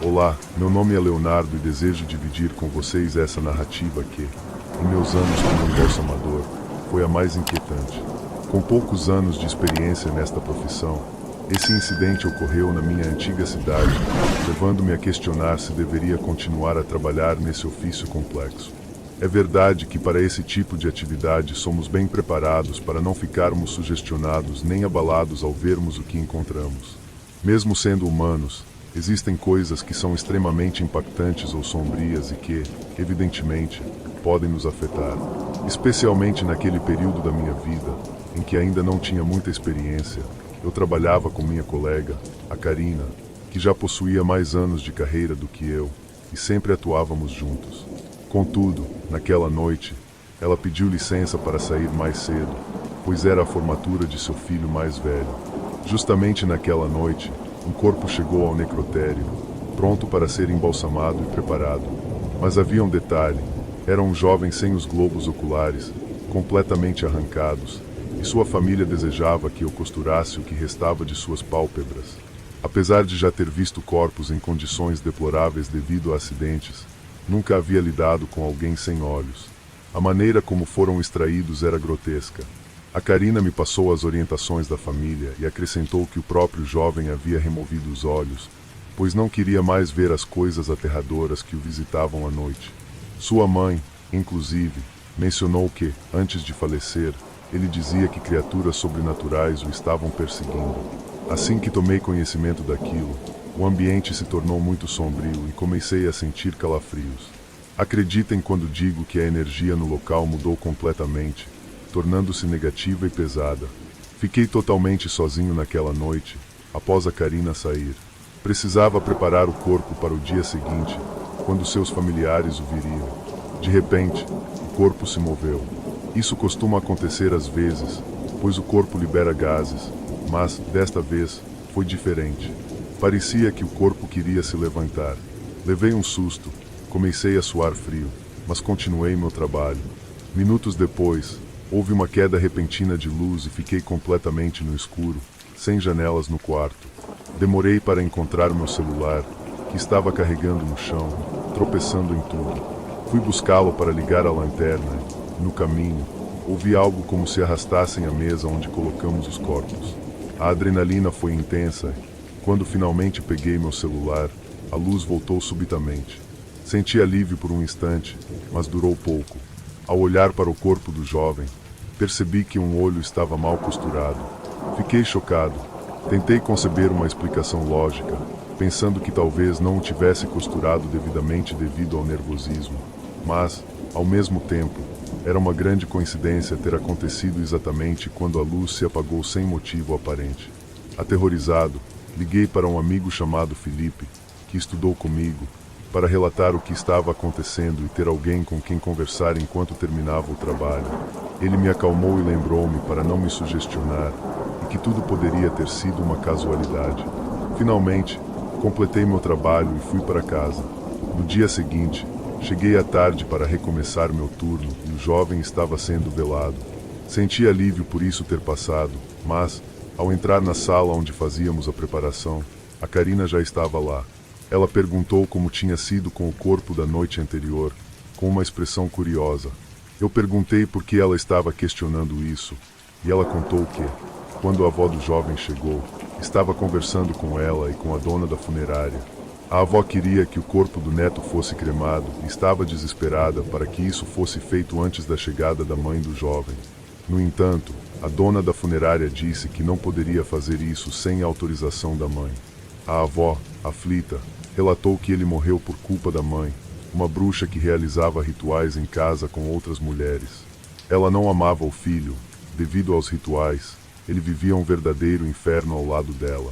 Olá, meu nome é Leonardo e desejo dividir com vocês essa narrativa que, em meus anos como embalsamador, foi a mais inquietante. Com poucos anos de experiência nesta profissão, esse incidente ocorreu na minha antiga cidade, levando-me a questionar se deveria continuar a trabalhar nesse ofício complexo. É verdade que para esse tipo de atividade somos bem preparados para não ficarmos sugestionados nem abalados ao vermos o que encontramos. Mesmo sendo humanos, existem coisas que são extremamente impactantes ou sombrias e que, evidentemente, podem nos afetar. Especialmente naquele período da minha vida, em que ainda não tinha muita experiência, eu trabalhava com minha colega, a Karina, que já possuía mais anos de carreira do que eu, e sempre atuávamos juntos. Contudo, naquela noite, ela pediu licença para sair mais cedo, pois era a formatura de seu filho mais velho. Justamente naquela noite, um corpo chegou ao necrotério, pronto para ser embalsamado e preparado. Mas havia um detalhe: era um jovem sem os globos oculares, completamente arrancados, e sua família desejava que eu costurasse o que restava de suas pálpebras. Apesar de já ter visto corpos em condições deploráveis devido a acidentes, nunca havia lidado com alguém sem olhos. A maneira como foram extraídos era grotesca. A Karina me passou as orientações da família e acrescentou que o próprio jovem havia removido os olhos, pois não queria mais ver as coisas aterradoras que o visitavam à noite. Sua mãe, inclusive, mencionou que, antes de falecer, ele dizia que criaturas sobrenaturais o estavam perseguindo. Assim que tomei conhecimento daquilo, o ambiente se tornou muito sombrio e comecei a sentir calafrios. Acreditem quando digo que a energia no local mudou completamente, tornando-se negativa e pesada. Fiquei totalmente sozinho naquela noite, após a Karina sair. Precisava preparar o corpo para o dia seguinte, quando seus familiares o viriam. De repente, o corpo se moveu. Isso costuma acontecer às vezes, pois o corpo libera gases, mas, desta vez, foi diferente. Parecia que o corpo queria se levantar. Levei um susto, comecei a suar frio, mas continuei meu trabalho. Minutos depois, houve uma queda repentina de luz e fiquei completamente no escuro, sem janelas no quarto. Demorei para encontrar meu celular, que estava carregando no chão, tropeçando em tudo. Fui buscá-lo para ligar a lanterna e, no caminho, ouvi algo como se arrastassem a mesa onde colocamos os corpos. A adrenalina foi intensa. Quando finalmente peguei meu celular, a luz voltou subitamente. Senti alívio por um instante, mas durou pouco. Ao olhar para o corpo do jovem, percebi que um olho estava mal costurado. Fiquei chocado. Tentei conceber uma explicação lógica, pensando que talvez não o tivesse costurado devidamente devido ao nervosismo. Mas, ao mesmo tempo, era uma grande coincidência ter acontecido exatamente quando a luz se apagou sem motivo aparente. Aterrorizado, liguei para um amigo chamado Felipe, que estudou comigo, para relatar o que estava acontecendo e ter alguém com quem conversar enquanto terminava o trabalho. Ele me acalmou e lembrou-me para não me sugestionar e que tudo poderia ter sido uma casualidade. Finalmente, completei meu trabalho e fui para casa. No dia seguinte, cheguei à tarde para recomeçar meu turno e o jovem estava sendo velado. Senti alívio por isso ter passado, mas, ao entrar na sala onde fazíamos a preparação, a Karina já estava lá. Ela perguntou como tinha sido com o corpo da noite anterior, com uma expressão curiosa. Eu perguntei por que ela estava questionando isso, e ela contou que, quando a avó do jovem chegou, estava conversando com ela e com a dona da funerária. A avó queria que o corpo do neto fosse cremado e estava desesperada para que isso fosse feito antes da chegada da mãe do jovem. No entanto, a dona da funerária disse que não poderia fazer isso sem a autorização da mãe. A avó, aflita, relatou que ele morreu por culpa da mãe, uma bruxa que realizava rituais em casa com outras mulheres. Ela não amava o filho. Devido aos rituais, ele vivia um verdadeiro inferno ao lado dela.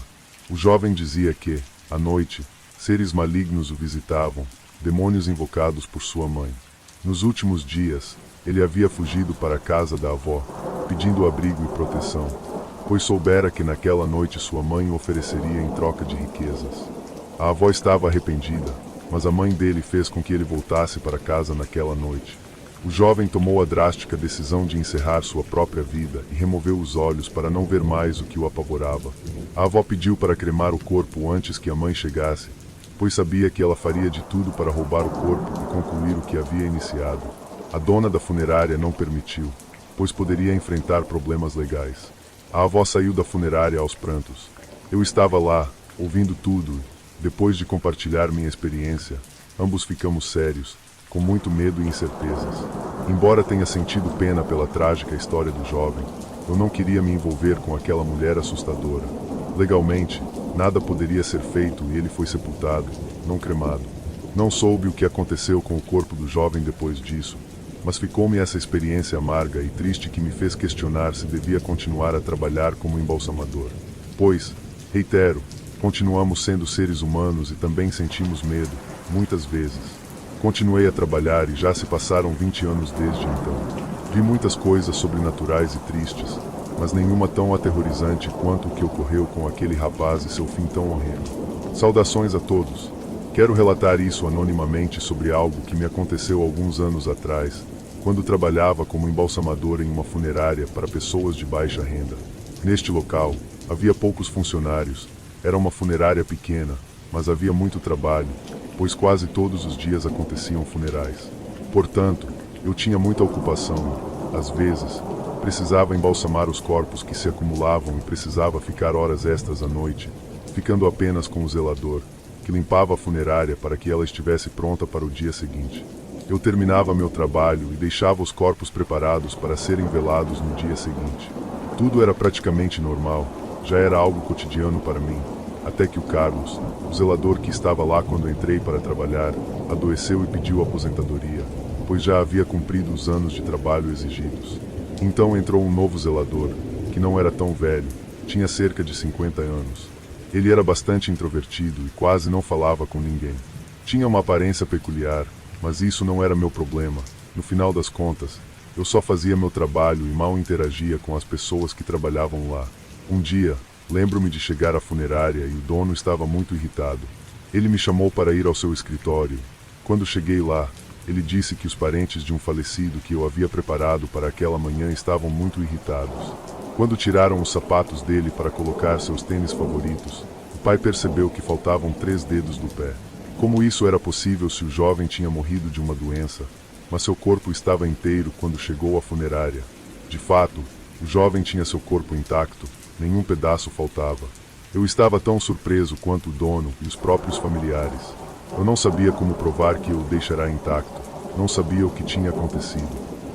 O jovem dizia que, à noite, seres malignos o visitavam, demônios invocados por sua mãe. Nos últimos dias, ele havia fugido para a casa da avó, pedindo abrigo e proteção, pois soubera que naquela noite sua mãe o ofereceria em troca de riquezas. A avó estava arrependida, mas a mãe dele fez com que ele voltasse para casa naquela noite. O jovem tomou a drástica decisão de encerrar sua própria vida e removeu os olhos para não ver mais o que o apavorava. A avó pediu para cremar o corpo antes que a mãe chegasse, pois sabia que ela faria de tudo para roubar o corpo e concluir o que havia iniciado. A dona da funerária não permitiu, pois poderia enfrentar problemas legais. A avó saiu da funerária aos prantos. Eu estava lá, ouvindo tudo, e, depois de compartilhar minha experiência, ambos ficamos sérios, com muito medo e incertezas. Embora tenha sentido pena pela trágica história do jovem, eu não queria me envolver com aquela mulher assustadora. Legalmente, nada poderia ser feito e ele foi sepultado, não cremado. Não soube o que aconteceu com o corpo do jovem depois disso, mas ficou-me essa experiência amarga e triste que me fez questionar se devia continuar a trabalhar como embalsamador. Pois, reitero, continuamos sendo seres humanos e também sentimos medo, muitas vezes. Continuei a trabalhar e já se passaram 20 anos desde então. Vi muitas coisas sobrenaturais e tristes, mas nenhuma tão aterrorizante quanto o que ocorreu com aquele rapaz e seu fim tão horrendo. Saudações a todos. Quero relatar isso anonimamente sobre algo que me aconteceu alguns anos atrás, quando trabalhava como embalsamador em uma funerária para pessoas de baixa renda. Neste local, havia poucos funcionários, era uma funerária pequena, mas havia muito trabalho, pois quase todos os dias aconteciam funerais. Portanto, eu tinha muita ocupação. Às vezes, precisava embalsamar os corpos que se acumulavam e precisava ficar horas extras à noite, ficando apenas com o zelador, que limpava a funerária para que ela estivesse pronta para o dia seguinte. Eu terminava meu trabalho e deixava os corpos preparados para serem velados no dia seguinte. Tudo era praticamente normal, já era algo cotidiano para mim, até que o Carlos, o zelador que estava lá quando entrei para trabalhar, adoeceu e pediu aposentadoria, pois já havia cumprido os anos de trabalho exigidos. Então entrou um novo zelador, que não era tão velho, tinha cerca de 50 anos. Ele era bastante introvertido e quase não falava com ninguém. Tinha uma aparência peculiar, mas isso não era meu problema. No final das contas, eu só fazia meu trabalho e mal interagia com as pessoas que trabalhavam lá. Um dia, lembro-me de chegar à funerária e o dono estava muito irritado. Ele me chamou para ir ao seu escritório. Quando cheguei lá, ele disse que os parentes de um falecido que eu havia preparado para aquela manhã estavam muito irritados. Quando tiraram os sapatos dele para colocar seus tênis favoritos, o pai percebeu que faltavam 3 dedos do pé. Como isso era possível se o jovem tinha morrido de uma doença, mas seu corpo estava inteiro quando chegou à funerária? De fato, o jovem tinha seu corpo intacto, nenhum pedaço faltava. Eu estava tão surpreso quanto o dono e os próprios familiares. Eu não sabia como provar que eu o deixara intacto, não sabia o que tinha acontecido.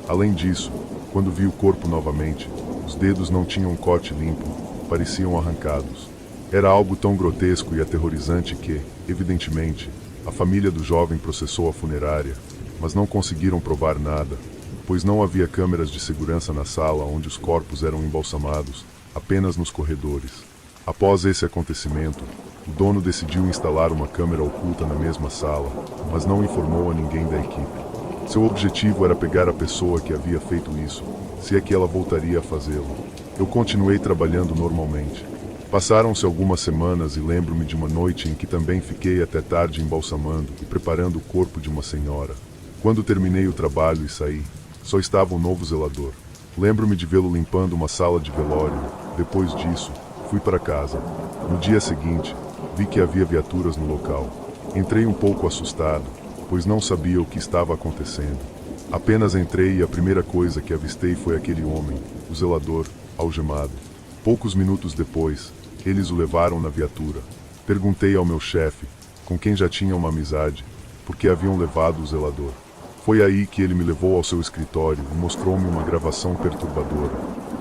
Além disso, quando vi o corpo novamente, os dedos não tinham um corte limpo, pareciam arrancados. Era algo tão grotesco e aterrorizante que, evidentemente, a família do jovem processou a funerária, mas não conseguiram provar nada, pois não havia câmeras de segurança na sala onde os corpos eram embalsamados, apenas nos corredores. Após esse acontecimento, o dono decidiu instalar uma câmera oculta na mesma sala, mas não informou a ninguém da equipe. Seu objetivo era pegar a pessoa que havia feito isso, se é que ela voltaria a fazê-lo. Eu continuei trabalhando normalmente. Passaram-se algumas semanas e lembro-me de uma noite em que também fiquei até tarde embalsamando e preparando o corpo de uma senhora. Quando terminei o trabalho e saí, só estava um novo zelador. Lembro-me de vê-lo limpando uma sala de velório. Depois disso, fui para casa. No dia seguinte, vi que havia viaturas no local. Entrei um pouco assustado, pois não sabia o que estava acontecendo. Apenas entrei e a primeira coisa que avistei foi aquele homem, o zelador, algemado. Poucos minutos depois, eles o levaram na viatura. Perguntei ao meu chefe, com quem já tinha uma amizade, por que haviam levado o zelador. Foi aí que ele me levou ao seu escritório e mostrou-me uma gravação perturbadora.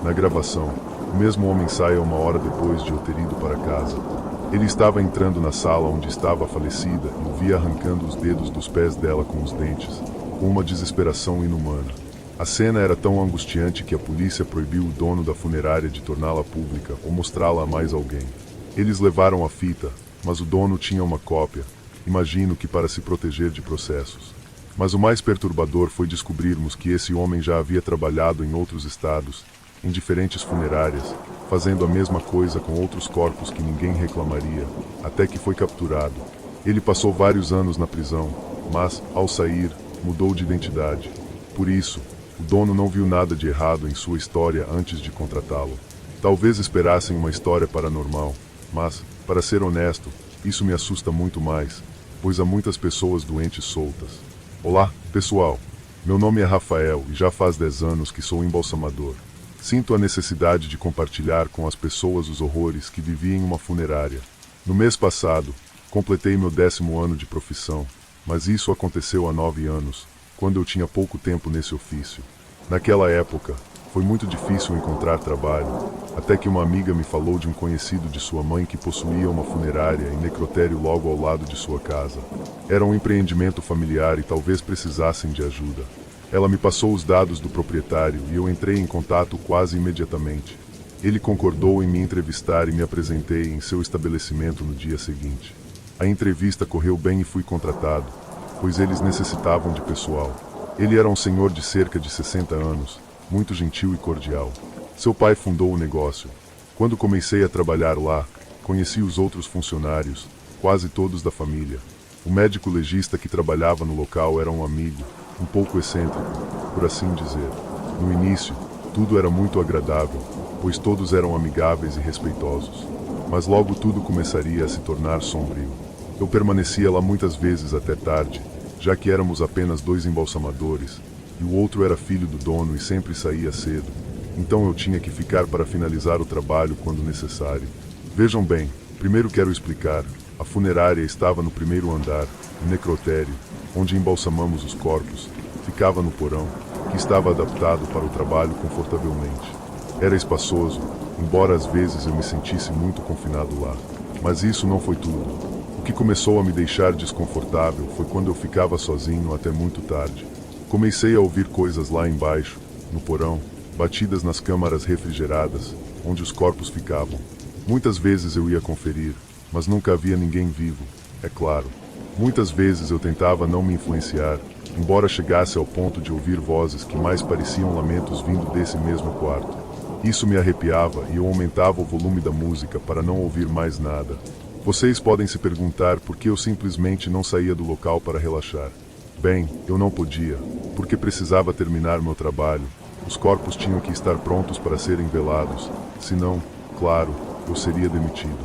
Na gravação, o mesmo homem sai uma hora depois de eu ter ido para casa. Ele estava entrando na sala onde estava a falecida e o via arrancando os dedos dos pés dela com os dentes, com uma desesperação inumana. A cena era tão angustiante que a polícia proibiu o dono da funerária de torná-la pública ou mostrá-la a mais alguém. Eles levaram a fita, mas o dono tinha uma cópia, imagino que para se proteger de processos. Mas o mais perturbador foi descobrirmos que esse homem já havia trabalhado em outros estados, em diferentes funerárias, fazendo a mesma coisa com outros corpos que ninguém reclamaria, até que foi capturado. Ele passou vários anos na prisão, mas, ao sair, mudou de identidade. Por isso, o dono não viu nada de errado em sua história antes de contratá-lo. Talvez esperassem uma história paranormal, mas, para ser honesto, isso me assusta muito mais. pois há muitas pessoas doentes soltas. Olá, pessoal. Meu nome é Rafael e já faz 10 anos que sou embalsamador. Sinto a necessidade de compartilhar com as pessoas os horrores que vivi em uma funerária. No mês passado, completei meu 10º ano de profissão, mas isso aconteceu há 9 anos, quando eu tinha pouco tempo nesse ofício. Naquela época, foi muito difícil encontrar trabalho, até que uma amiga me falou de um conhecido de sua mãe que possuía uma funerária e necrotério logo ao lado de sua casa. Era um empreendimento familiar e talvez precisassem de ajuda. Ela me passou os dados do proprietário e eu entrei em contato quase imediatamente. Ele concordou em me entrevistar e me apresentei em seu estabelecimento no dia seguinte. A entrevista correu bem e fui contratado, pois eles necessitavam de pessoal. Ele era um senhor de cerca de 60 anos, muito gentil e cordial. Seu pai fundou o negócio. Quando comecei a trabalhar lá, conheci os outros funcionários, quase todos da família. O médico legista que trabalhava no local era um amigo, um pouco excêntrico, por assim dizer. No início, tudo era muito agradável, pois todos eram amigáveis e respeitosos. Mas logo tudo começaria a se tornar sombrio. Eu permanecia lá muitas vezes até tarde, já que éramos apenas 2 embalsamadores, e o outro era filho do dono e sempre saía cedo. Então eu tinha que ficar para finalizar o trabalho quando necessário. Vejam bem, primeiro quero explicar. A funerária estava no 1º andar, o necrotério, onde embalsamamos os corpos, ficava no porão, que estava adaptado para o trabalho confortavelmente. Era espaçoso, embora às vezes eu me sentisse muito confinado lá. Mas isso não foi tudo. O que começou a me deixar desconfortável foi quando eu ficava sozinho até muito tarde. Comecei a ouvir coisas lá embaixo, no porão, batidas nas câmaras refrigeradas, onde os corpos ficavam. Muitas vezes eu ia conferir, mas nunca havia ninguém vivo, é claro. Muitas vezes eu tentava não me influenciar, embora chegasse ao ponto de ouvir vozes que mais pareciam lamentos vindo desse mesmo quarto. Isso me arrepiava e eu aumentava o volume da música para não ouvir mais nada. Vocês podem se perguntar por que eu simplesmente não saía do local para relaxar. Bem, eu não podia, porque precisava terminar meu trabalho. Os corpos tinham que estar prontos para serem velados, senão, claro, eu seria demitido.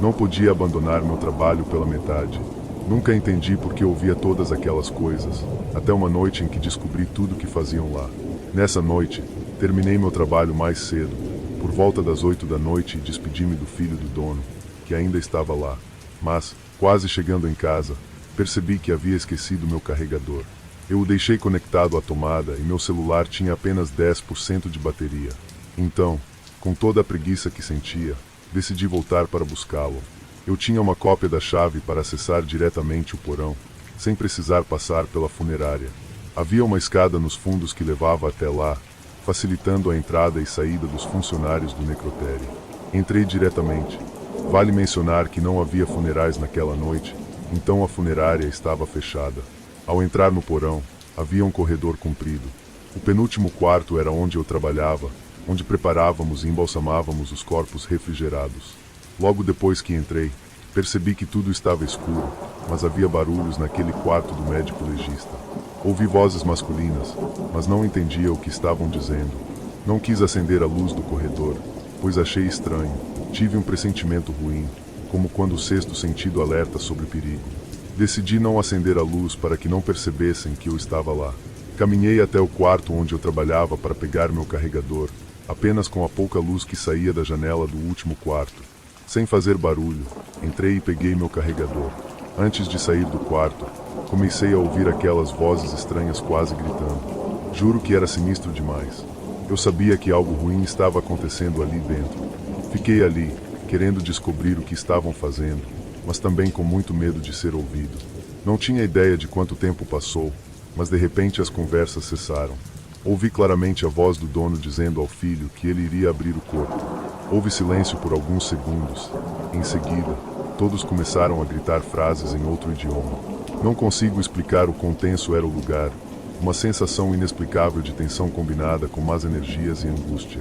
Não podia abandonar meu trabalho pela metade. Nunca entendi por que ouvia todas aquelas coisas, até uma noite em que descobri tudo o que faziam lá. Nessa noite, terminei meu trabalho mais cedo, por volta das 8 da noite, e despedi-me do filho do dono, que ainda estava lá. Mas, quase chegando em casa, percebi que havia esquecido meu carregador. Eu o deixei conectado à tomada e meu celular tinha apenas 10% de bateria. Então, com toda a preguiça que sentia, decidi voltar para buscá-lo. Eu tinha uma cópia da chave para acessar diretamente o porão, sem precisar passar pela funerária. Havia uma escada nos fundos que levava até lá, facilitando a entrada e saída dos funcionários do necrotério. Entrei diretamente. Vale mencionar que não havia funerais naquela noite, então a funerária estava fechada. Ao entrar no porão, havia um corredor comprido. O penúltimo quarto era onde eu trabalhava, onde preparávamos e embalsamávamos os corpos refrigerados. Logo depois que entrei, percebi que tudo estava escuro, mas havia barulhos naquele quarto do médico legista. Ouvi vozes masculinas, mas não entendia o que estavam dizendo. Não quis acender a luz do corredor, pois achei estranho. Tive um pressentimento ruim, como quando o sexto sentido alerta sobre perigo. Decidi não acender a luz para que não percebessem que eu estava lá. Caminhei até o quarto onde eu trabalhava para pegar meu carregador, apenas com a pouca luz que saía da janela do último quarto. Sem fazer barulho, entrei e peguei meu carregador. Antes de sair do quarto, comecei a ouvir aquelas vozes estranhas quase gritando. Juro que era sinistro demais. Eu sabia que algo ruim estava acontecendo ali dentro. Fiquei ali, querendo descobrir o que estavam fazendo, mas também com muito medo de ser ouvido. Não tinha ideia de quanto tempo passou, mas de repente as conversas cessaram. Ouvi claramente a voz do dono dizendo ao filho que ele iria abrir o corpo. Houve silêncio por alguns segundos. Em seguida, todos começaram a gritar frases em outro idioma. Não consigo explicar o quão tenso era o lugar. Uma sensação inexplicável de tensão combinada com más energias e angústia.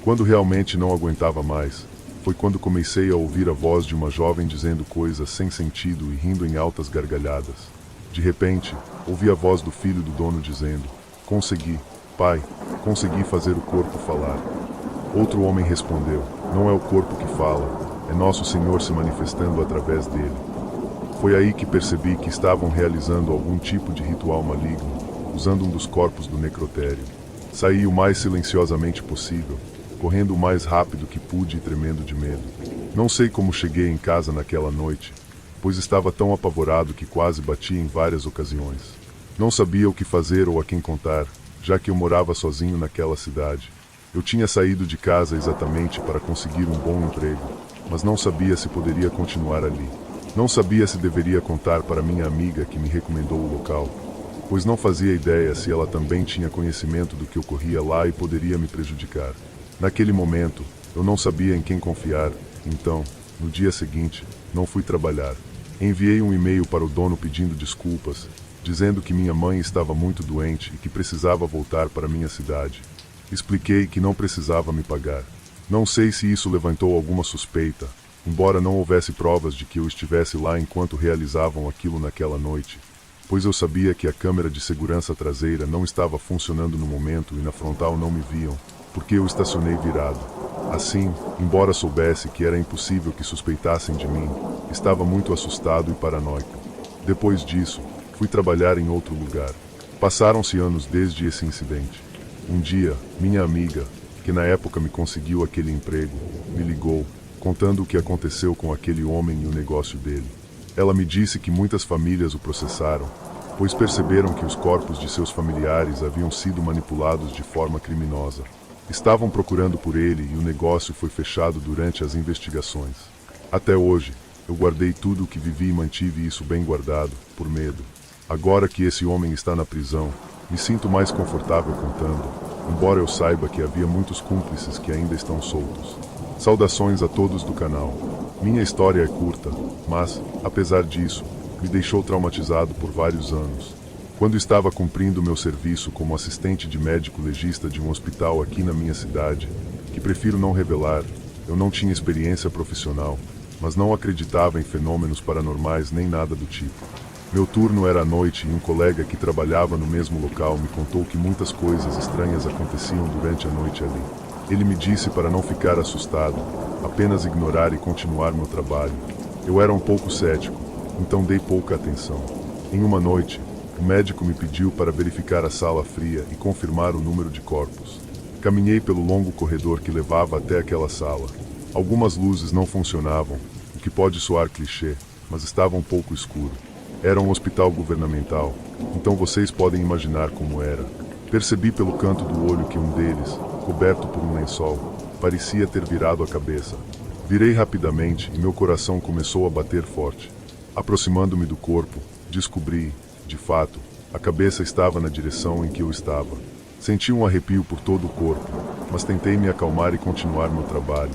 Quando realmente não aguentava mais, foi quando comecei a ouvir a voz de uma jovem dizendo coisas sem sentido e rindo em altas gargalhadas. De repente, ouvi a voz do filho do dono dizendo: "Consegui, pai, consegui fazer o corpo falar." Outro homem respondeu: "Não é o corpo que fala, é nosso Senhor se manifestando através dele." Foi aí que percebi que estavam realizando algum tipo de ritual maligno, usando um dos corpos do necrotério. Saí o mais silenciosamente possível, correndo o mais rápido que pude e tremendo de medo. Não sei como cheguei em casa naquela noite, pois estava tão apavorado que quase bati em várias ocasiões. Não sabia o que fazer ou a quem contar, já que eu morava sozinho naquela cidade. Eu tinha saído de casa exatamente para conseguir um bom emprego, mas não sabia se poderia continuar ali. Não sabia se deveria contar para minha amiga que me recomendou o local, pois não fazia ideia se ela também tinha conhecimento do que ocorria lá e poderia me prejudicar. Naquele momento, eu não sabia em quem confiar, então, no dia seguinte, não fui trabalhar. Enviei um e-mail para o dono pedindo desculpas, dizendo que minha mãe estava muito doente e que precisava voltar para minha cidade. Expliquei que não precisava me pagar. Não sei se isso levantou alguma suspeita, embora não houvesse provas de que eu estivesse lá enquanto realizavam aquilo naquela noite, pois eu sabia que a câmera de segurança traseira não estava funcionando no momento e na frontal não me viam, porque eu estacionei virado. Assim, embora soubesse que era impossível que suspeitassem de mim, estava muito assustado e paranoico. Depois disso, fui trabalhar em outro lugar. Passaram-se anos desde esse incidente. Um dia, minha amiga, que na época me conseguiu aquele emprego, me ligou, contando o que aconteceu com aquele homem e o negócio dele. Ela me disse que muitas famílias o processaram, pois perceberam que os corpos de seus familiares haviam sido manipulados de forma criminosa. Estavam procurando por ele e o negócio foi fechado durante as investigações. Até hoje, eu guardei tudo o que vivi e mantive isso bem guardado, por medo. Agora que esse homem está na prisão, me sinto mais confortável contando, embora eu saiba que havia muitos cúmplices que ainda estão soltos. Saudações a todos do canal. Minha história é curta, mas, apesar disso, me deixou traumatizado por vários anos. Quando estava cumprindo meu serviço como assistente de médico legista de um hospital aqui na minha cidade, que prefiro não revelar, eu não tinha experiência profissional, mas não acreditava em fenômenos paranormais nem nada do tipo. Meu turno era à noite e um colega que trabalhava no mesmo local me contou que muitas coisas estranhas aconteciam durante a noite ali. Ele me disse para não ficar assustado, apenas ignorar e continuar meu trabalho. Eu era um pouco cético, então dei pouca atenção. Em uma noite, o médico me pediu para verificar a sala fria e confirmar o número de corpos. Caminhei pelo longo corredor que levava até aquela sala. Algumas luzes não funcionavam, o que pode soar clichê, mas estava um pouco escuro. Era um hospital governamental, então vocês podem imaginar como era. Percebi pelo canto do olho que um deles, coberto por um lençol, parecia ter virado a cabeça. Virei rapidamente e meu coração começou a bater forte. Aproximando-me do corpo, descobri, de fato, a cabeça estava na direção em que eu estava. Senti um arrepio por todo o corpo, mas tentei me acalmar e continuar meu trabalho.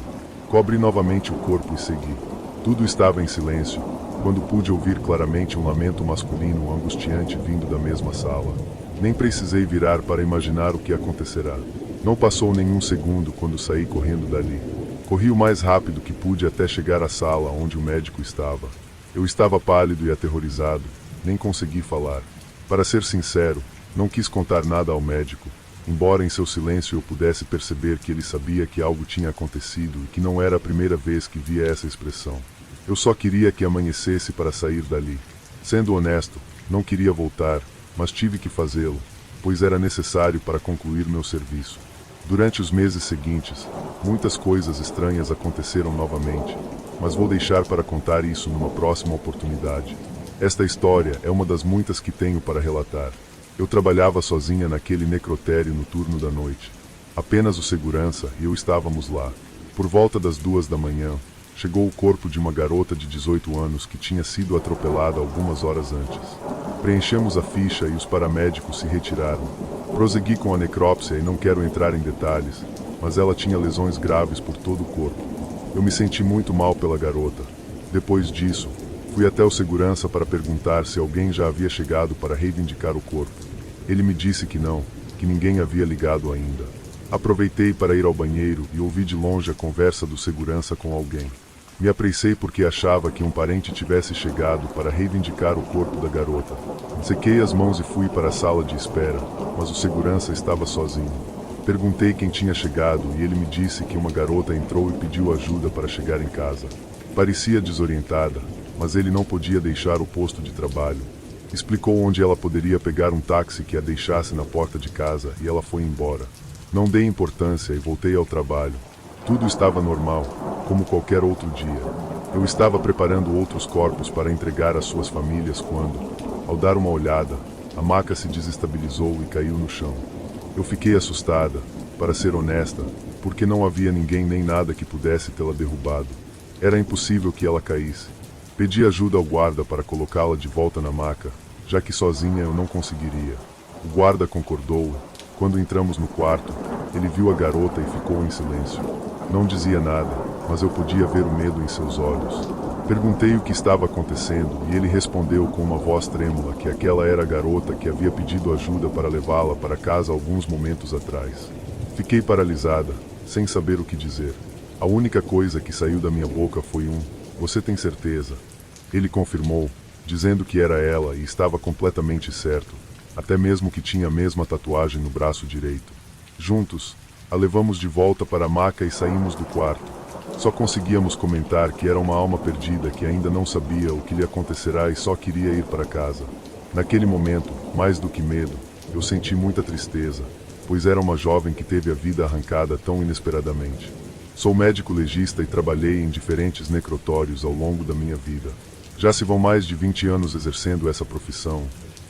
Cobri novamente o corpo e segui. Tudo estava em silêncio, quando pude ouvir claramente um lamento masculino angustiante vindo da mesma sala. Nem precisei virar para imaginar o que acontecerá. Não passou nenhum segundo quando saí correndo dali. Corri o mais rápido que pude até chegar à sala onde o médico estava. Eu estava pálido e aterrorizado, nem consegui falar. Para ser sincero, não quis contar nada ao médico, embora em seu silêncio eu pudesse perceber que ele sabia que algo tinha acontecido e que não era a primeira vez que via essa expressão. Eu só queria que amanhecesse para sair dali. Sendo honesto, não queria voltar, mas tive que fazê-lo, pois era necessário para concluir meu serviço. Durante os meses seguintes, muitas coisas estranhas aconteceram novamente, mas vou deixar para contar isso numa próxima oportunidade. Esta história é uma das muitas que tenho para relatar. Eu trabalhava sozinha naquele necrotério no turno da noite. Apenas o segurança e eu estávamos lá. Por volta das 2 da manhã, chegou o corpo de uma garota de 18 anos que tinha sido atropelada algumas horas antes. Preenchemos a ficha e os paramédicos se retiraram. Prossegui com a necrópsia e não quero entrar em detalhes, mas ela tinha lesões graves por todo o corpo. Eu me senti muito mal pela garota. Depois disso, fui até o segurança para perguntar se alguém já havia chegado para reivindicar o corpo. Ele me disse que não, que ninguém havia ligado ainda. Aproveitei para ir ao banheiro e ouvi de longe a conversa do segurança com alguém. Me apressei porque achava que um parente tivesse chegado para reivindicar o corpo da garota. Sequei as mãos e fui para a sala de espera, mas o segurança estava sozinho. Perguntei quem tinha chegado e ele me disse que uma garota entrou e pediu ajuda para chegar em casa. Parecia desorientada, mas ele não podia deixar o posto de trabalho. Explicou onde ela poderia pegar um táxi que a deixasse na porta de casa e ela foi embora. Não dei importância e voltei ao trabalho. Tudo estava normal, como qualquer outro dia. Eu estava preparando outros corpos para entregar às suas famílias quando, ao dar uma olhada, a maca se desestabilizou e caiu no chão. Eu fiquei assustada, para ser honesta, porque não havia ninguém nem nada que pudesse tê-la derrubado. Era impossível que ela caísse. Pedi ajuda ao guarda para colocá-la de volta na maca, já que sozinha eu não conseguiria. O guarda concordou. Quando entramos no quarto, ele viu a garota e ficou em silêncio. Não dizia nada, mas eu podia ver o medo em seus olhos. Perguntei o que estava acontecendo e ele respondeu com uma voz trêmula que aquela era a garota que havia pedido ajuda para levá-la para casa alguns momentos atrás. Fiquei paralisada, sem saber o que dizer. A única coisa que saiu da minha boca foi "Você tem certeza?" Ele confirmou, dizendo que era ela e estava completamente certo, até mesmo que tinha a mesma tatuagem no braço direito. Juntos, a levamos de volta para a maca e saímos do quarto. Só conseguíamos comentar que era uma alma perdida que ainda não sabia o que lhe acontecerá e só queria ir para casa. Naquele momento, mais do que medo, eu senti muita tristeza, pois era uma jovem que teve a vida arrancada tão inesperadamente. Sou médico legista e trabalhei em diferentes necrotórios ao longo da minha vida. Já se vão mais de 20 anos exercendo essa profissão.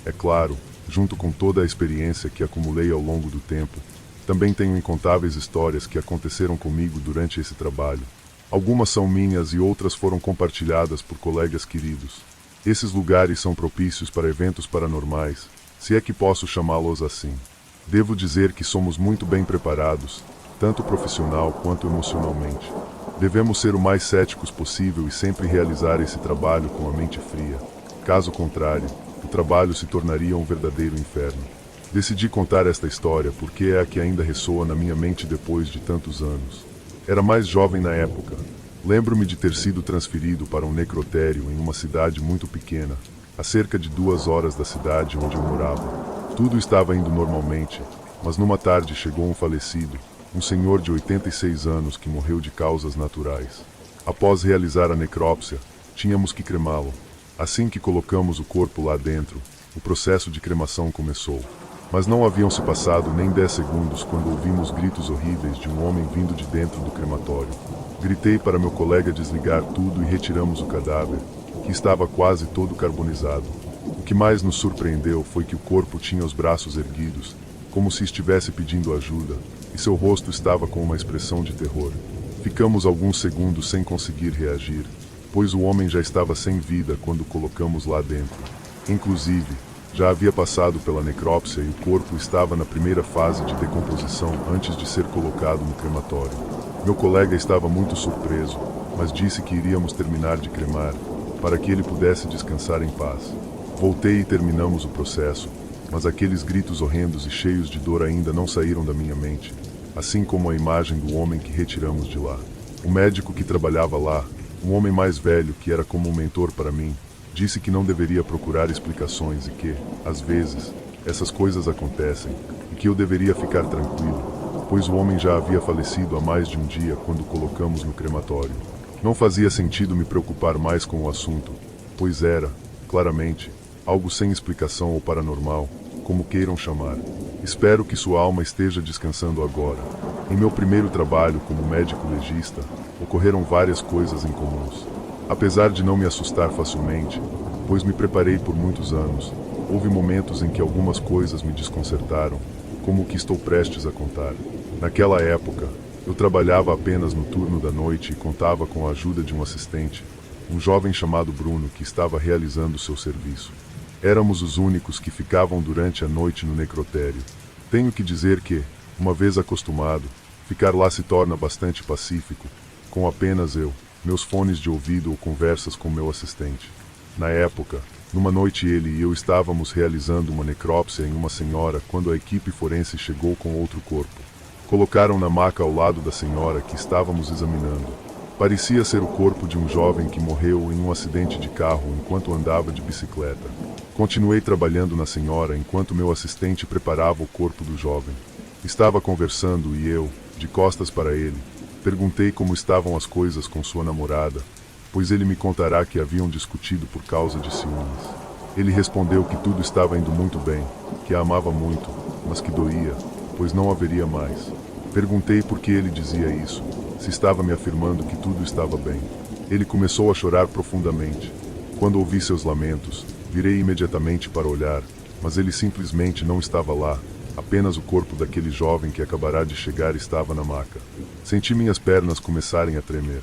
É claro, junto com toda a experiência que acumulei ao longo do tempo, também tenho incontáveis histórias que aconteceram comigo durante esse trabalho. Algumas são minhas e outras foram compartilhadas por colegas queridos. Esses lugares são propícios para eventos paranormais, se é que posso chamá-los assim. Devo dizer que somos muito bem preparados, tanto profissional quanto emocionalmente. Devemos ser o mais céticos possível e sempre realizar esse trabalho com a mente fria. Caso contrário, o trabalho se tornaria um verdadeiro inferno. Decidi contar esta história porque é a que ainda ressoa na minha mente depois de tantos anos. Era mais jovem na época. Lembro-me de ter sido transferido para um necrotério em uma cidade muito pequena, a cerca de 2 horas da cidade onde eu morava. Tudo estava indo normalmente, mas numa tarde chegou um falecido, um senhor de 86 anos que morreu de causas naturais. Após realizar a necrópsia, tínhamos que cremá-lo. Assim que colocamos o corpo lá dentro, o processo de cremação começou. Mas não haviam se passado nem 10 segundos quando ouvimos gritos horríveis de um homem vindo de dentro do crematório. Gritei para meu colega desligar tudo e retiramos o cadáver, que estava quase todo carbonizado. O que mais nos surpreendeu foi que o corpo tinha os braços erguidos, como se estivesse pedindo ajuda, e seu rosto estava com uma expressão de terror. Ficamos alguns segundos sem conseguir reagir, pois o homem já estava sem vida quando o colocamos lá dentro. Inclusive, já havia passado pela necrópsia e o corpo estava na primeira fase de decomposição antes de ser colocado no crematório. Meu colega estava muito surpreso, mas disse que iríamos terminar de cremar, para que ele pudesse descansar em paz. Voltei e terminamos o processo, mas aqueles gritos horrendos e cheios de dor ainda não saíram da minha mente, assim como a imagem do homem que retiramos de lá. O médico que trabalhava lá, um homem mais velho que era como um mentor para mim, disse que não deveria procurar explicações e que, às vezes, essas coisas acontecem, e que eu deveria ficar tranquilo, pois o homem já havia falecido há mais de um dia quando o colocamos no crematório. Não fazia sentido me preocupar mais com o assunto, pois era, claramente, algo sem explicação ou paranormal, como queiram chamar. Espero que sua alma esteja descansando agora. Em meu primeiro trabalho como médico legista, ocorreram várias coisas incomuns. Apesar de não me assustar facilmente, pois me preparei por muitos anos, houve momentos em que algumas coisas me desconcertaram, como o que estou prestes a contar. Naquela época, eu trabalhava apenas no turno da noite e contava com a ajuda de um assistente, um jovem chamado Bruno que estava realizando seu serviço. Éramos os únicos que ficavam durante a noite no necrotério. Tenho que dizer que, uma vez acostumado, ficar lá se torna bastante pacífico, com apenas eu, meus fones de ouvido ou conversas com meu assistente. Na época, numa noite ele e eu estávamos realizando uma necrópsia em uma senhora quando a equipe forense chegou com outro corpo. Colocaram na maca ao lado da senhora que estávamos examinando. Parecia ser o corpo de um jovem que morreu em um acidente de carro enquanto andava de bicicleta. Continuei trabalhando na senhora enquanto meu assistente preparava o corpo do jovem. Estava conversando e eu, de costas para ele, perguntei como estavam as coisas com sua namorada, pois ele me contará que haviam discutido por causa de ciúmes. Ele respondeu que tudo estava indo muito bem, que a amava muito, mas que doía, pois não haveria mais. Perguntei por que ele dizia isso, se estava me afirmando que tudo estava bem. Ele começou a chorar profundamente. Quando ouvi seus lamentos, virei imediatamente para olhar, mas ele simplesmente não estava lá. Apenas o corpo daquele jovem que acabará de chegar estava na maca. Senti minhas pernas começarem a tremer.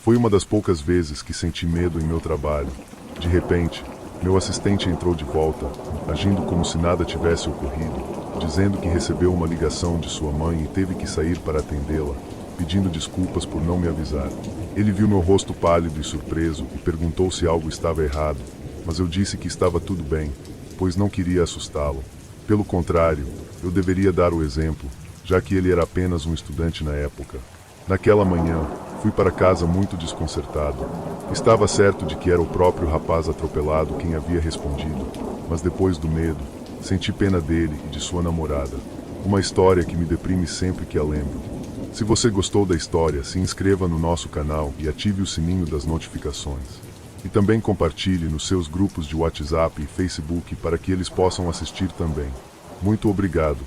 Foi uma das poucas vezes que senti medo em meu trabalho. De repente, meu assistente entrou de volta, agindo como se nada tivesse ocorrido, dizendo que recebeu uma ligação de sua mãe e teve que sair para atendê-la, pedindo desculpas por não me avisar. Ele viu meu rosto pálido e surpreso e perguntou se algo estava errado, mas eu disse que estava tudo bem, pois não queria assustá-lo. Pelo contrário, eu deveria dar o exemplo, já que ele era apenas um estudante na época. Naquela manhã, fui para casa muito desconcertado. Estava certo de que era o próprio rapaz atropelado quem havia respondido, mas depois do medo, senti pena dele e de sua namorada. Uma história que me deprime sempre que a lembro. Se você gostou da história, se inscreva no nosso canal e ative o sininho das notificações. E também compartilhe nos seus grupos de WhatsApp e Facebook para que eles possam assistir também. Muito obrigado.